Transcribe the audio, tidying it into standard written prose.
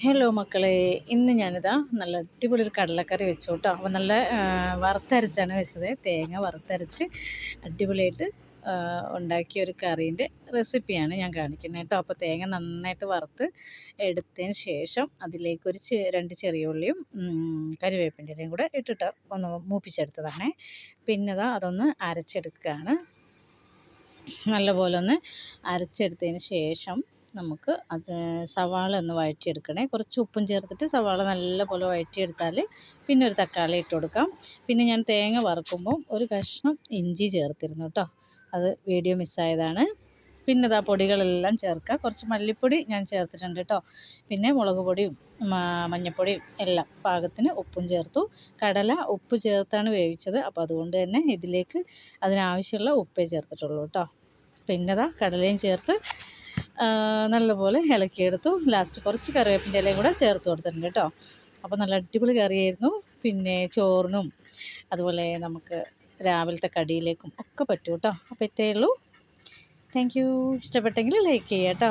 Hello മക്കളെ, ഇന്ന് ഞാനിതാ നല്ല അടിപൊളി ഒരു കടലക്കറി വെച്ചു കേട്ടോ. അപ്പോൾ നല്ല വറുത്തരച്ചാണ് വെച്ചത്. തേങ്ങ വറുത്തരച്ച് അടിപൊളിയായിട്ട് ഉണ്ടാക്കിയ ഒരു കറീൻ്റെ റെസിപ്പിയാണ് ഞാൻ കാണിക്കുന്നത് കേട്ടോ. അപ്പോൾ തേങ്ങ നന്നായിട്ട് വറുത്ത് എടുത്തതിന് ശേഷം അതിലേക്കൊരു രണ്ട് ചെറിയ ഉള്ളിയും കരിവേപ്പിൻ്റെ ഇലയും കൂടെ ഇട്ടിട്ട് ഒന്ന് മൂപ്പിച്ചെടുത്തതാണ്. പിന്നെ അതൊന്ന് അരച്ചെടുക്കുകയാണ്. നല്ലപോലെ ഒന്ന് അരച്ചെടുത്തതിന് ശേഷം നമുക്ക് അത് സവാള ഒന്ന് വഴറ്റിയെടുക്കണേ. കുറച്ച് ഉപ്പും ചേർത്തിട്ട് സവാള നല്ലപോലെ വഴറ്റിയെടുത്താൽ പിന്നെ ഒരു തക്കാളി ഇട്ട് കൊടുക്കാം. പിന്നെ ഞാൻ തേങ്ങ വറുക്കുമ്പോൾ ഒരു കഷ്ണം ഇഞ്ചി ചേർത്തിരുന്നു കേട്ടോ. അത് വീഡിയോ മിസ്സായതാണ്. പിന്നെ പൊടികളെല്ലാം ചേർക്കുക. കുറച്ച് മല്ലിപ്പൊടി ഞാൻ ചേർത്തിട്ടുണ്ട് കേട്ടോ. പിന്നെ മുളക് പൊടിയും മഞ്ഞൾപ്പൊടിയും എല്ലാം പാകത്തിന് ഉപ്പും ചേർത്തു. കടല ഉപ്പ് ചേർത്താണ് വേവിച്ചത്. അപ്പോൾ അതുകൊണ്ട് തന്നെ ഇതിലേക്ക് അതിനാവശ്യമുള്ള ഉപ്പേ ചേർത്തിട്ടുള്ളൂ കേട്ടോ. പിന്നെ കടലയും ചേർത്ത് നല്ലപോലെ ഇളക്കിയെടുത്തു. ലാസ്റ്റ് കുറച്ച് കറിവേപ്പിൻ്റെ ഇലയും കൂടെ ചേർത്ത് കൊടുത്തിട്ടുണ്ട് കേട്ടോ. അപ്പോൾ നല്ല അടിപൊളി കറിയായിരുന്നു. പിന്നെ ചോറിനും അതുപോലെ നമുക്ക് രാവിലത്തെ കടിയിലേക്കും ഒക്കെ പറ്റും കേട്ടോ. അപ്പോൾ ഇത്രയേ ഉള്ളൂ. Thank you. ഇഷ്ടപ്പെട്ടെങ്കിൽ ലൈക്ക് ചെയ്യാം കേട്ടോ.